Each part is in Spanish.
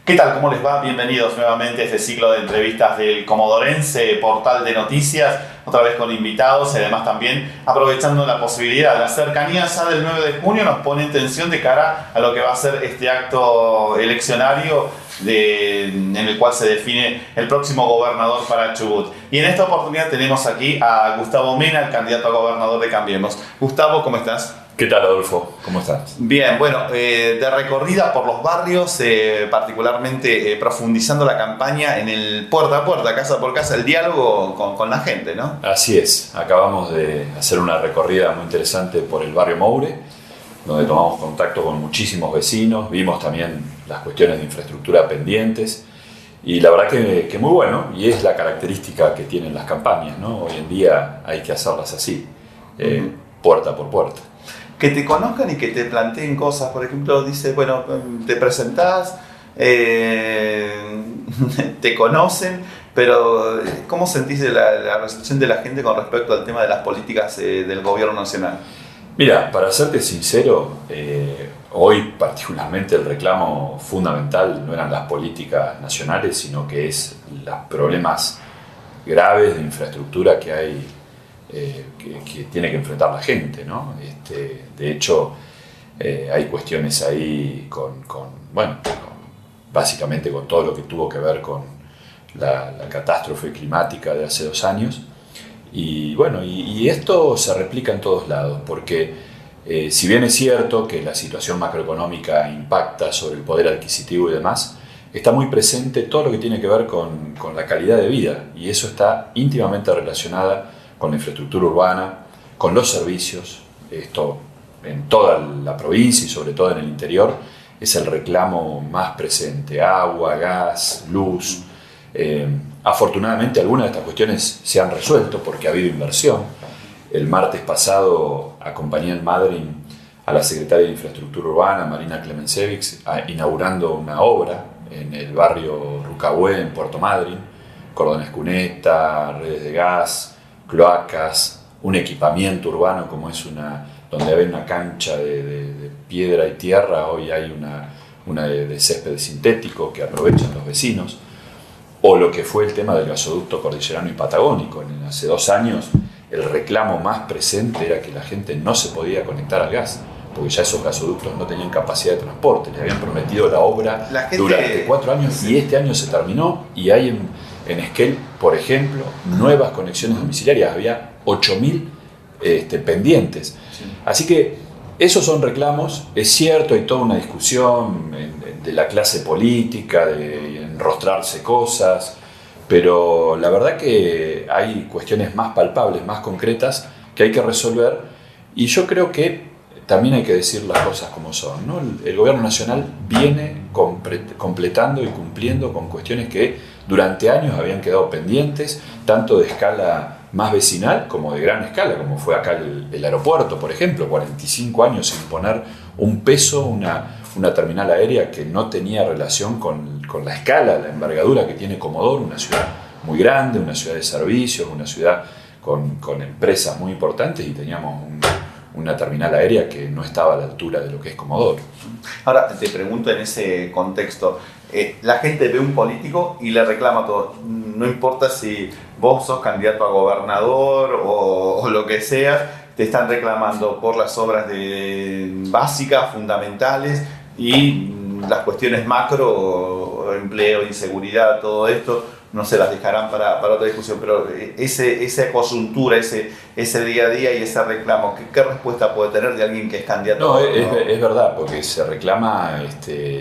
¿Qué tal? ¿Cómo les va? Bienvenidos nuevamente a este ciclo de entrevistas del Comodorense, portal de noticias, otra vez con invitados y además también aprovechando la posibilidad. La cercanía ya del 9 de junio nos pone en tensión de cara a lo que va a ser este acto eleccionario en el cual se define el próximo gobernador para Chubut. Y en esta oportunidad tenemos aquí a Gustavo Mena, el candidato a gobernador de Cambiemos. Gustavo, ¿cómo estás? ¿Qué tal, Adolfo? ¿Cómo estás? Bien, bueno, de recorrida por los barrios, particularmente profundizando la campaña en el puerta a puerta, casa por casa, el diálogo con la gente, ¿no? Así es, acabamos de hacer una recorrida muy interesante por el barrio Moure, donde tomamos contacto con muchísimos vecinos, vimos también las cuestiones de infraestructura pendientes y la verdad que muy bueno, y es la característica que tienen las campañas, ¿no? Hoy en día hay que hacerlas así, puerta por puerta. Que te conozcan y que te planteen cosas, por ejemplo, dice, bueno, te presentás, te conocen, pero ¿cómo sentís la recepción de la gente con respecto al tema de las políticas del gobierno nacional? Mira, para serte sincero, hoy particularmente el reclamo fundamental no eran las políticas nacionales, sino que es los problemas graves de infraestructura que hay, que tiene que enfrentar la gente, ¿no? De hecho, hay cuestiones ahí básicamente con todo lo que tuvo que ver con la catástrofe climática de hace 2 años. Y bueno, y esto se replica en todos lados, porque si bien es cierto que la situación macroeconómica impacta sobre el poder adquisitivo y demás, está muy presente todo lo que tiene que ver con la calidad de vida, y eso está íntimamente relacionada con la infraestructura urbana, con los servicios. Esto en toda la provincia y sobre todo en el interior es el reclamo más presente: agua, gas, luz. Afortunadamente algunas de estas cuestiones se han resuelto porque ha habido inversión. El martes pasado acompañé en Madrid a la secretaria de Infraestructura Urbana, Marina Klemencevic, inaugurando una obra en el barrio Rucahué, en Puerto Madryn: cordones cuneta, redes de gas, cloacas, un equipamiento urbano como es donde había una cancha de piedra y tierra, hoy hay una de césped sintético que aprovechan los vecinos. O lo que fue el tema del gasoducto cordillerano y patagónico. Hace 2 años el reclamo más presente era que la gente no se podía conectar al gas, porque ya esos gasoductos no tenían capacidad de transporte. Le habían prometido la obra durante 4 años y este año se terminó, y hay en Esquel, por ejemplo, nuevas conexiones domiciliarias. Había 8.000 pendientes. Sí. Así que esos son reclamos. Es cierto, hay toda una discusión de la clase política, de enrostrarse cosas, pero la verdad que hay cuestiones más palpables, más concretas, que hay que resolver, y yo creo que también hay que decir las cosas como son, ¿no? El gobierno nacional viene completando y cumpliendo con cuestiones que durante años habían quedado pendientes, tanto de escala más vecinal como de gran escala, como fue acá el aeropuerto, por ejemplo. 45 años sin poner un peso, una terminal aérea que no tenía relación con la escala, la envergadura que tiene Comodoro, una ciudad muy grande, una ciudad de servicios, una ciudad con empresas muy importantes, y teníamos una terminal aérea que no estaba a la altura de lo que es Comodoro. Ahora te pregunto, en ese contexto, la gente ve un político y le reclama todo. No importa si vos sos candidato a gobernador o lo que sea, te están reclamando por las obras básicas, fundamentales, y las cuestiones macro, empleo, inseguridad, todo esto, no se las dejarán para otra discusión, pero esa coyuntura, ese día a día y ese reclamo, ¿qué respuesta puede tener de alguien que es candidato? No, es verdad, porque se reclama,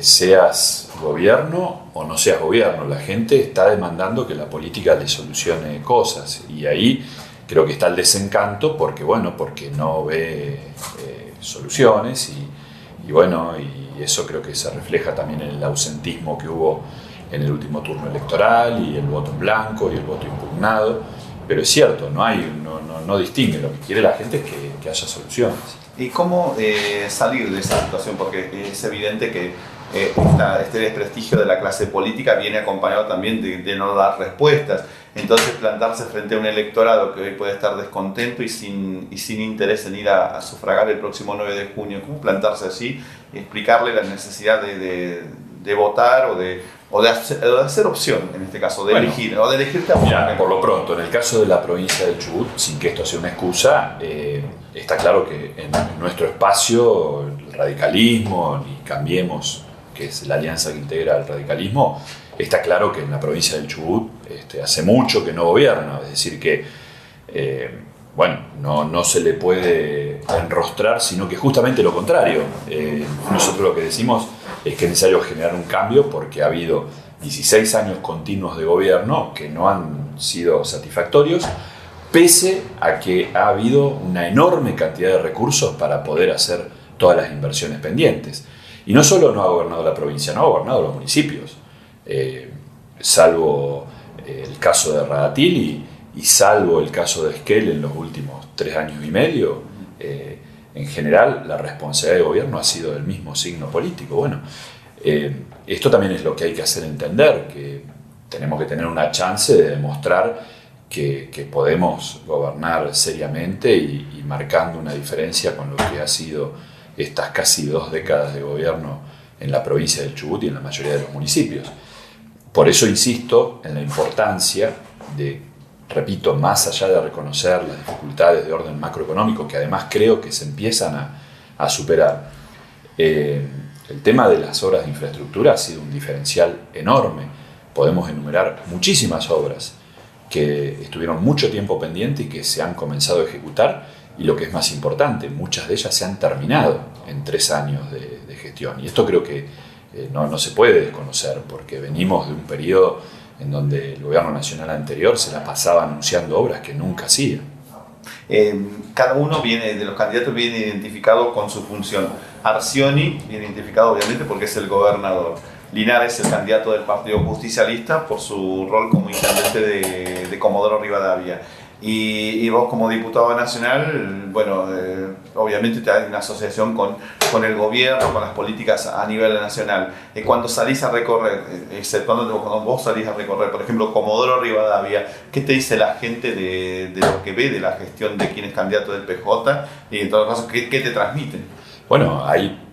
seas gobierno o no seas gobierno. La gente está demandando que la política le solucione cosas, y ahí creo que está el desencanto, porque no ve soluciones, y eso creo que se refleja también en el ausentismo que hubo en el último turno electoral, y el voto en blanco y el voto impugnado. Pero es cierto, no distingue. Lo que quiere la gente es que haya soluciones. ¿Y cómo salir de esa situación? Porque es evidente que este desprestigio de la clase política viene acompañado también de no dar respuestas. Entonces, plantarse frente a un electorado que hoy puede estar descontento y sin interés en ir a sufragar el próximo 9 de junio, ¿cómo plantarse así y explicarle la necesidad de votar o o de hacer opción, en este caso, de elegir, o de elegirte a vos. Mira, por lo pronto, en el caso de la provincia del Chubut, sin que esto sea una excusa, está claro que en nuestro espacio, el radicalismo, ni Cambiemos, que es la alianza que integra el radicalismo, está claro que en la provincia del Chubut hace mucho que no gobierna, es decir que no se le puede enrostrar, sino que justamente lo contrario. Nosotros lo que decimos es que es necesario generar un cambio porque ha habido 16 años continuos de gobierno que no han sido satisfactorios, pese a que ha habido una enorme cantidad de recursos para poder hacer todas las inversiones pendientes. Y no solo no ha gobernado la provincia, no ha gobernado los municipios, salvo el caso de Radatili y salvo el caso de Esquel en los últimos 3 años y medio. En general, la responsabilidad de gobierno ha sido del mismo signo político. Bueno, esto también es lo que hay que hacer entender, que tenemos que tener una chance de demostrar que podemos gobernar seriamente y marcando una diferencia con lo que ha sido estas casi 2 décadas de gobierno en la provincia del Chubut y en la mayoría de los municipios. Por eso insisto en la importancia de, repito, más allá de reconocer las dificultades de orden macroeconómico, que además creo que se empiezan a superar, el tema de las obras de infraestructura ha sido un diferencial enorme. Podemos enumerar muchísimas obras que estuvieron mucho tiempo pendientes y que se han comenzado a ejecutar, y lo que es más importante, muchas de ellas se han terminado en 3 años de gestión. Y esto creo que no se puede desconocer, porque venimos de un periodo en donde el gobierno nacional anterior se la pasaba anunciando obras que nunca hacía. Cada uno de los candidatos viene identificado con su función. Arcioni viene identificado obviamente porque es el gobernador. Linares, el candidato del Partido Justicialista, por su rol como intendente de Comodoro Rivadavia. Y vos como diputado nacional, obviamente hay una asociación con el gobierno, con las políticas a nivel nacional. Cuando salís a recorrer, cuando vos salís a recorrer, por ejemplo, Comodoro Rivadavia, ¿qué te dice la gente de lo que ve de la gestión de quien es candidato del PJ? Y en todo caso, ¿qué te transmiten? Bueno, hay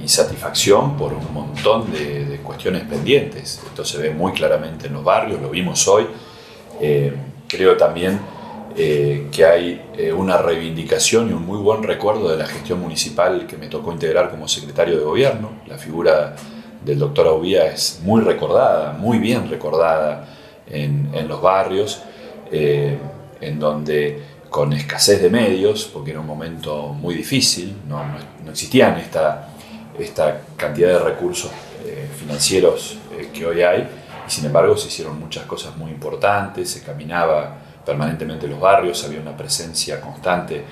insatisfacción por un montón de cuestiones pendientes. Esto se ve muy claramente en los barrios, lo vimos hoy. Creo también que hay una reivindicación y un muy buen recuerdo de la gestión municipal que me tocó integrar como secretario de gobierno. La figura del doctor Aubía es muy recordada, muy bien recordada en los barrios, en donde con escasez de medios, porque era un momento muy difícil, no existían esta cantidad de recursos financieros que hoy hay, y sin embargo se hicieron muchas cosas muy importantes, se caminaba permanentemente en los barrios, había una presencia constante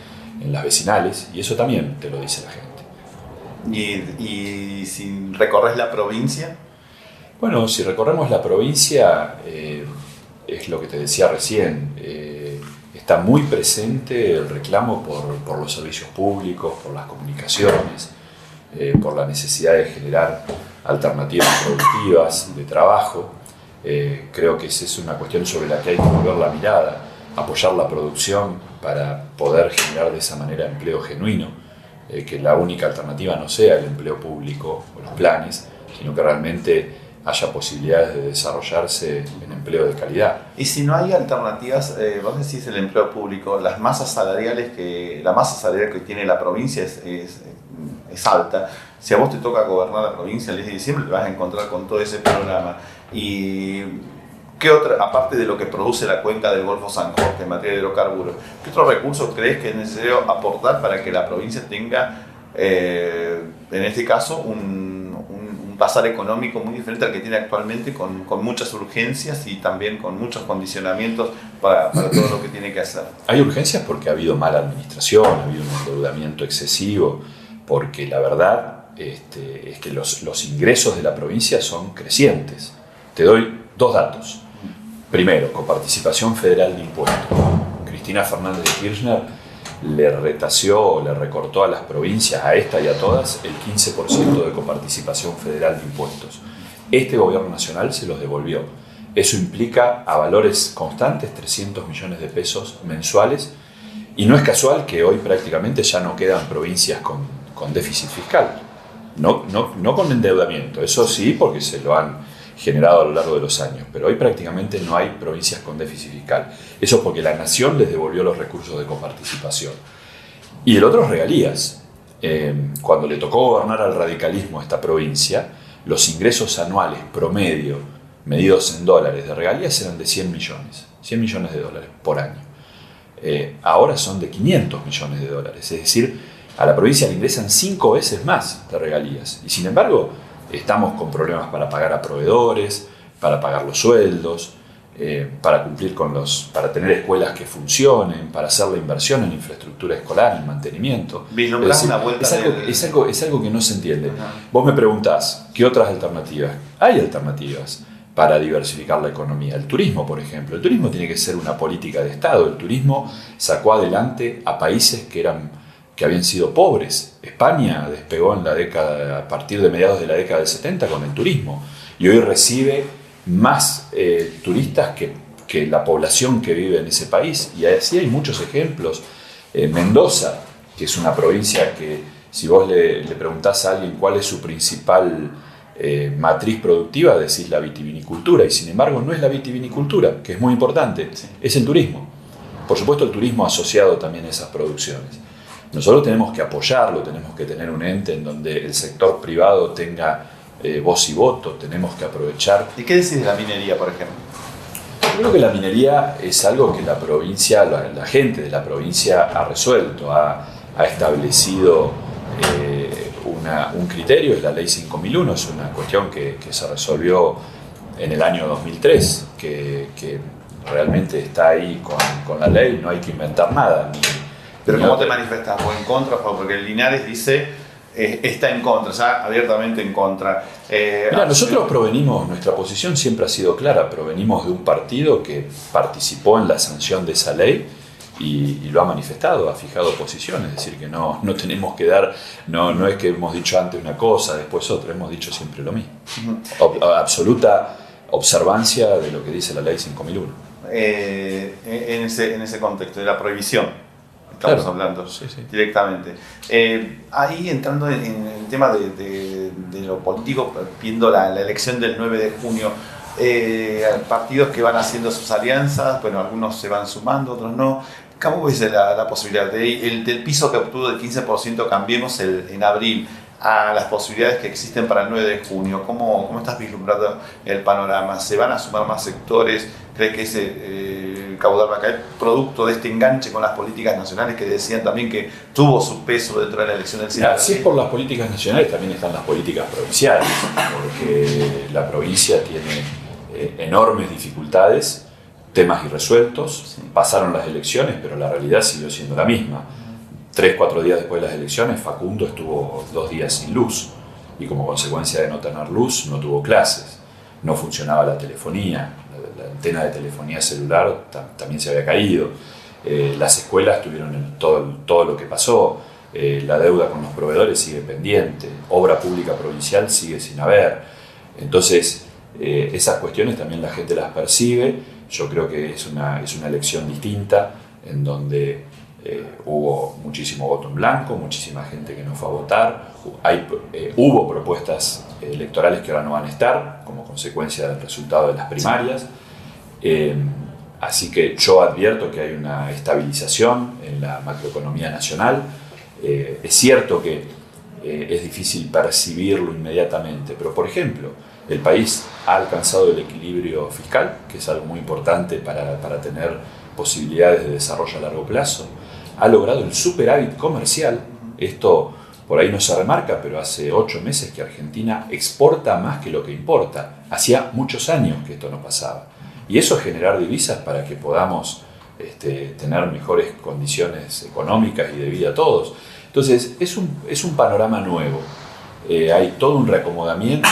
en las vecinales, y eso también te lo dice la gente. ¿Y si recorres la provincia? Bueno, si recorremos la provincia, es lo que te decía recién, está muy presente el reclamo por los servicios públicos, por las comunicaciones, por la necesidad de generar alternativas productivas de trabajo. Creo que esa es una cuestión sobre la que hay que volver la mirada, apoyar la producción para poder generar de esa manera empleo genuino, que la única alternativa no sea el empleo público o los planes, sino que realmente haya posibilidades de desarrollarse en empleo de calidad. Y si no hay alternativas, vos decís el empleo público, la masa salarial que tiene la provincia es alta. Si a vos te toca gobernar la provincia el 10 de diciembre, te vas a encontrar con todo ese programa. ¿Y qué otra, aparte de lo que produce la cuenca del Golfo San Jorge en materia de hidrocarburos, qué otros recursos crees que es necesario aportar para que la provincia tenga, en este caso, un pasar económico muy diferente al que tiene actualmente, con muchas urgencias y también con muchos condicionamientos para todo lo que tiene que hacer? Hay urgencias porque ha habido mala administración, ha habido un endeudamiento excesivo, porque la verdad es que los ingresos de la provincia son crecientes. Te doy 2 datos. Primero, coparticipación federal de impuestos. Cristina Fernández de Kirchner le recortó a las provincias, a esta y a todas, el 15% de coparticipación federal de impuestos. Este gobierno nacional se los devolvió. Eso implica a valores constantes 300 millones de pesos mensuales, y no es casual que hoy prácticamente ya no quedan provincias con déficit fiscal. No con endeudamiento, eso sí, porque se lo han generado a lo largo de los años, pero hoy prácticamente no hay provincias con déficit fiscal. Eso es porque la nación les devolvió los recursos de coparticipación. Y el otro es regalías. Cuando le tocó gobernar al radicalismo a esta provincia, los ingresos anuales promedio, medidos en dólares de regalías, eran de 100 millones de dólares por año. Ahora son de 500 millones de dólares, es decir, a la provincia le ingresan 5 veces más de regalías. Y sin embargo, estamos con problemas para pagar a proveedores, para pagar los sueldos, para cumplir para tener escuelas que funcionen, para hacer la inversión en infraestructura escolar, en mantenimiento. ¿Vislumbrás una vuelta? Es algo que no se entiende. Vos me preguntás, ¿qué otras alternativas? Hay alternativas para diversificar la economía. El turismo, por ejemplo. El turismo tiene que ser una política de Estado. El turismo sacó adelante a países que habían sido pobres. España despegó a partir de mediados de la década del 70 con el turismo. Y hoy recibe más turistas que la población que vive en ese país. Y así hay muchos ejemplos. Mendoza, que es una provincia que, si vos le preguntás a alguien cuál es su principal matriz productiva, decís la vitivinicultura, y sin embargo no es la vitivinicultura, que es muy importante, es el turismo. Por supuesto, el turismo asociado también a esas producciones. Nosotros tenemos que apoyarlo, tenemos que tener un ente en donde el sector privado tenga voz y voto, tenemos que aprovechar. ¿Y qué decís de la minería, por ejemplo? Yo creo que la minería es algo que la provincia, la gente de la provincia ha resuelto, ha establecido un criterio, es la ley 5001, es una cuestión que se resolvió en el año 2003, que realmente está ahí con la ley, no hay que inventar nada. ¿Pero cómo te manifestás? ¿O en contra? Porque Linares dice está en contra, o sea, abiertamente en contra. Mira, nosotros nuestra posición siempre ha sido clara, provenimos de un partido que participó en la sanción de esa ley y lo ha manifestado, ha fijado posiciones, es decir, que no tenemos que dar, no es que hemos dicho antes una cosa, después otra, hemos dicho siempre lo mismo. Absoluta observancia de lo que dice la ley 5001. En ese contexto de la prohibición estamos hablando directamente. Ahí entrando en el tema de lo político, viendo la elección del 9 de junio, partidos que van haciendo sus alianzas, bueno, algunos se van sumando, otros no. ¿Cómo ves la posibilidad del piso que obtuvo del 15% Cambiemos en abril a las posibilidades que existen para el 9 de junio? ¿Cómo estás vislumbrando el panorama? ¿Se van a sumar más sectores? ¿Crees que ese caudal va a caer producto de este enganche con las políticas nacionales que decían también que tuvo su peso dentro de la elección del 7 de abril? Si es por las políticas nacionales, también están las políticas provinciales, porque la provincia tiene enormes dificultades, temas irresueltos, pasaron las elecciones, pero la realidad siguió siendo la misma. 3-4 días después de las elecciones, Facundo estuvo 2 días sin luz, y como consecuencia de no tener luz, no tuvo clases, no funcionaba la telefonía, la antena de telefonía celular también se había caído, las escuelas tuvieron todo lo que pasó, la deuda con los proveedores sigue pendiente, obra pública provincial sigue sin haber. Entonces, esas cuestiones también la gente las percibe. Yo creo que es una elección distinta, en donde hubo muchísimo voto en blanco, muchísima gente que no fue a votar, hubo propuestas electorales que ahora no van a estar como consecuencia del resultado de las primarias, así que yo advierto que hay una estabilización en la macroeconomía nacional. Es cierto que es difícil percibirlo inmediatamente, pero por ejemplo, el país ha alcanzado el equilibrio fiscal, que es algo muy importante para tener posibilidades de desarrollo a largo plazo. Ha logrado el superávit comercial. Esto por ahí no se remarca, pero hace 8 meses que Argentina exporta más que lo que importa. Hacía muchos años que esto no pasaba. Y eso es generar divisas para que podamos tener mejores condiciones económicas y de vida a todos. Entonces, es un panorama nuevo. Hay todo un reacomodamiento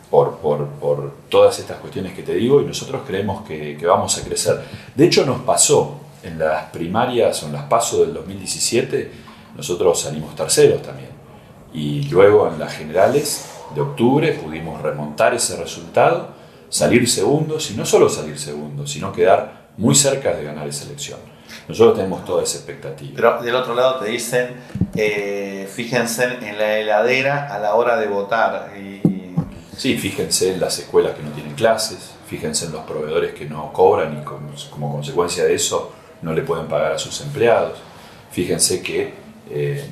por todas estas cuestiones que te digo, y nosotros creemos que vamos a crecer. De hecho, nos pasó en las primarias o en las PASO del 2017, nosotros salimos terceros también. Y luego en las generales de octubre pudimos remontar ese resultado, salir segundos, y no solo salir segundos, sino quedar muy cerca de ganar esa elección. Nosotros tenemos toda esa expectativa. Pero del otro lado te dicen, fíjense en la heladera a la hora de votar. Sí, fíjense en las escuelas que no tienen clases, fíjense en los proveedores que no cobran y como consecuencia de eso no le pueden pagar a sus empleados. Fíjense que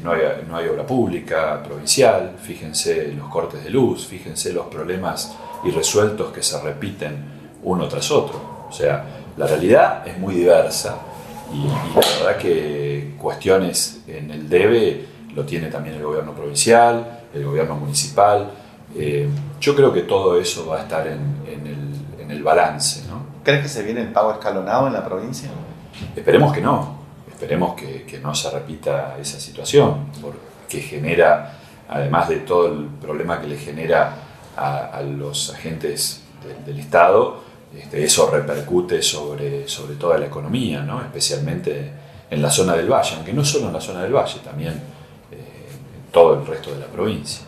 no hay obra pública provincial, fíjense los cortes de luz, fíjense los problemas irresueltos que se repiten uno tras otro. O sea, la realidad es muy diversa y la verdad que cuestiones en el debe lo tiene también el gobierno provincial, el gobierno municipal. Yo creo que todo eso va a estar en el balance, ¿no? ¿Crees que se viene el pago escalonado en la provincia? Esperemos que no, esperemos que no se repita esa situación, porque genera, además de todo el problema que le genera a los agentes del Estado, eso repercute sobre toda la economía, ¿no? Especialmente en la zona del Valle, aunque no solo en la zona del Valle, también en todo el resto de la provincia.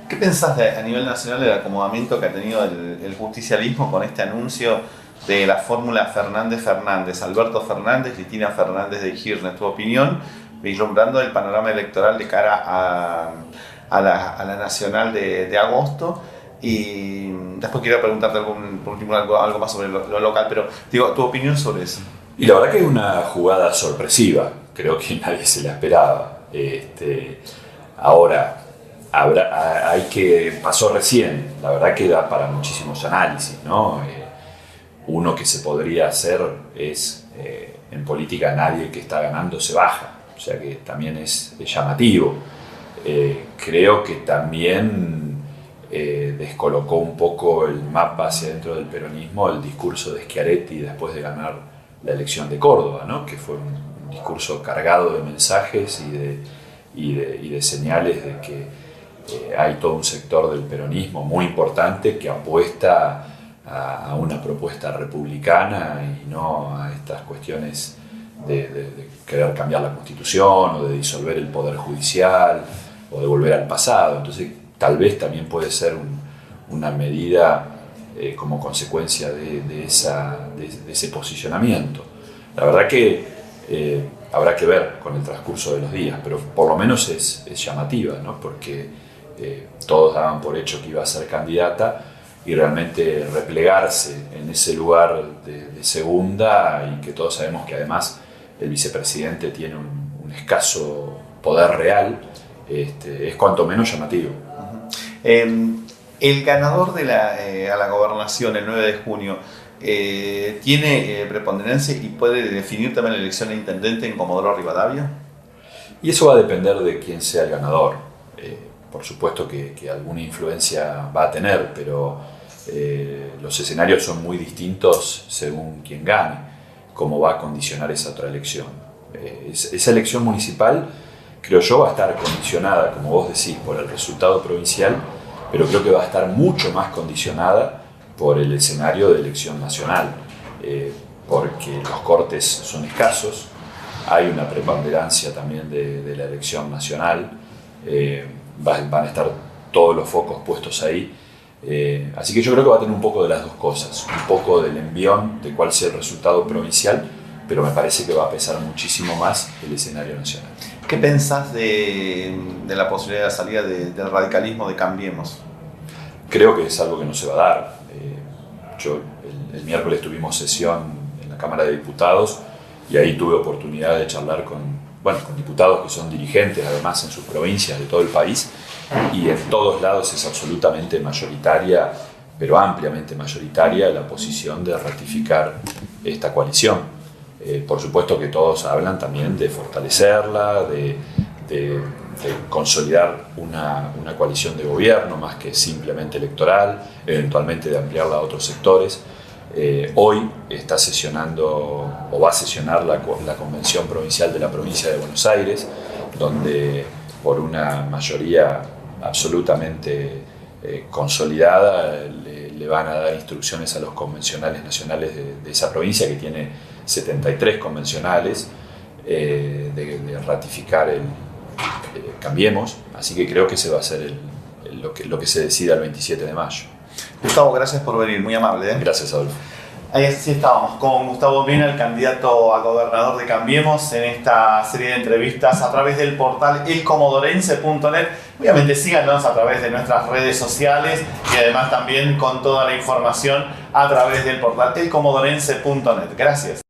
¿Qué pensás a nivel nacional del acomodamiento que ha tenido el justicialismo con este anuncio de la fórmula Fernández-Fernández, Alberto Fernández, Cristina Fernández de Kirchner? Tu opinión, vislumbrando el panorama electoral de cara a la nacional de agosto. Y después quiero preguntarte por último algo más sobre lo local, pero digo, tu opinión sobre eso. Y la verdad que es una jugada sorpresiva, creo que nadie se la esperaba. Ahora, pasó recién, la verdad que da para muchísimos análisis, ¿no? Uno que se podría hacer es, en política nadie que está ganando se baja, o sea que también es llamativo. Creo que también descolocó un poco el mapa hacia dentro del peronismo el discurso de Schiaretti después de ganar la elección de Córdoba, ¿no? Que fue un discurso cargado de mensajes y de señales de que hay todo un sector del peronismo muy importante que apuesta a una propuesta republicana y no a estas cuestiones de querer cambiar la Constitución o de disolver el Poder Judicial o de volver al pasado. Entonces, tal vez también puede ser una medida como consecuencia de ese posicionamiento. La verdad que habrá que ver con el transcurso de los días, pero por lo menos es llamativa, ¿no? Porque todos daban por hecho que iba a ser candidata y realmente replegarse en ese lugar de segunda, y que todos sabemos que además el vicepresidente tiene un escaso poder real, es cuanto menos llamativo. El ganador a la gobernación el 9 de junio tiene preponderancia y puede definir también la elección de intendente en Comodoro Rivadavia. Y eso va a depender de quién sea el ganador. Por supuesto que alguna influencia va a tener, pero los escenarios son muy distintos según quién gane, cómo va a condicionar esa otra elección. Esa elección municipal, creo yo, va a estar condicionada, como vos decís, por el resultado provincial, pero creo que va a estar mucho más condicionada por el escenario de elección nacional, porque los cortes son escasos, hay una preponderancia también de la elección nacional, van a estar todos los focos puestos ahí, así que yo creo que va a tener un poco de las dos cosas, un poco del envión de cuál sea el resultado provincial, pero me parece que va a pesar muchísimo más el escenario nacional. ¿Qué pensás de la posibilidad de salida del radicalismo de Cambiemos? Creo que es algo que no se va a dar. El miércoles tuvimos sesión en la Cámara de Diputados y ahí tuve oportunidad de charlar con diputados que son dirigentes, además en sus provincias de todo el país, y en todos lados es absolutamente mayoritaria, pero ampliamente mayoritaria, la posición de ratificar esta coalición. Por supuesto que todos hablan también de fortalecerla, de consolidar una coalición de gobierno más que simplemente electoral, eventualmente de ampliarla a otros sectores. Hoy está sesionando o va a sesionar la Convención Provincial de la Provincia de Buenos Aires, donde por una mayoría absolutamente consolidada le van a dar instrucciones a los convencionales nacionales de esa provincia, que tiene 73 convencionales, de ratificar Cambiemos, así que creo que ese va a ser lo que se decida el 27 de mayo. Gustavo, gracias por venir, muy amable. Gracias, Adolfo. Ahí sí estábamos con Gustavo Mena, el candidato a gobernador de Cambiemos, en esta serie de entrevistas a través del portal elcomodorense.net. Obviamente síganos a través de nuestras redes sociales y además también con toda la información a través del portal elcomodorense.net. Gracias.